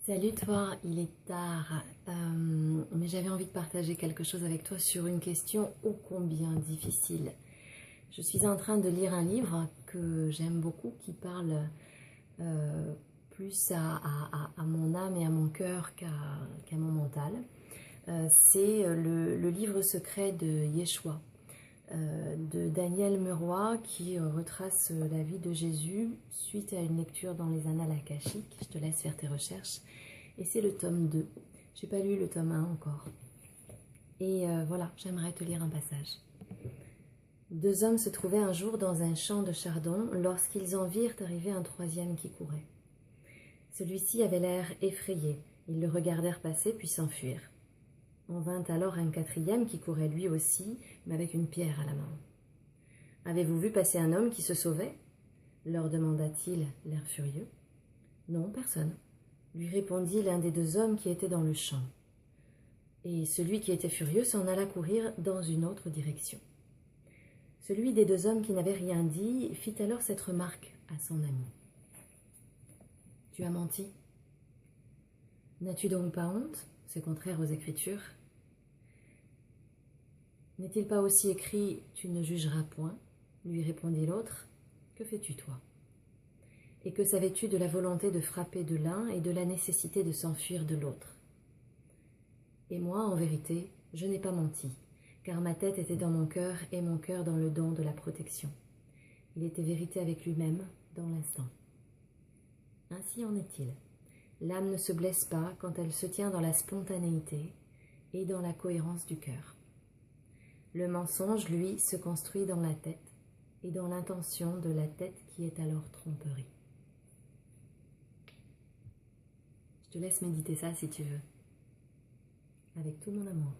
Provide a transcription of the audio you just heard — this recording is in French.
Salut toi, il est tard, mais j'avais envie de partager quelque chose avec toi sur une question ô combien difficile. Je suis en train de lire un livre que j'aime beaucoup qui parle plus à mon âme et à mon cœur qu'à mon mental. C'est le livre secret de Yeshua, de Daniel Meroy qui retrace la vie de Jésus suite à une lecture dans les annales akashiques. Je te laisse faire tes recherches. Et c'est le tome 2. J'ai pas lu le tome 1 encore. Et voilà, j'aimerais te lire un passage. Deux hommes se trouvaient un jour dans un champ de chardon lorsqu'ils en virent arriver un troisième qui courait. Celui-ci avait l'air effrayé. Ils le regardèrent passer puis s'enfuirent. En vint alors un quatrième qui courait lui aussi, mais avec une pierre à la main. « Avez-vous vu passer un homme qui se sauvait » leur demanda-t-il, l'air furieux. « Non, personne. » lui répondit l'un des deux hommes qui étaient dans le champ. Et celui qui était furieux s'en alla courir dans une autre direction. Celui des deux hommes qui n'avait rien dit fit alors cette remarque à son ami. « Tu as menti. N'as-tu donc pas honte ? C'est contraire aux Écritures. N'est-il pas aussi écrit « Tu ne jugeras point » lui répondit l'autre. « Que fais-tu, toi ? Et que savais-tu de la volonté de frapper de l'un et de la nécessité de s'enfuir de l'autre ? Et moi, en vérité, je n'ai pas menti, car ma tête était dans mon cœur et mon cœur dans le don de la protection. Il était vérité avec lui-même dans l'instant. Ainsi en est-il. L'âme ne se blesse pas quand elle se tient dans la spontanéité et dans la cohérence du cœur. Le mensonge, lui, se construit dans la tête et dans l'intention de la tête qui est alors tromperie. Je te laisse méditer ça si tu veux, avec tout mon amour.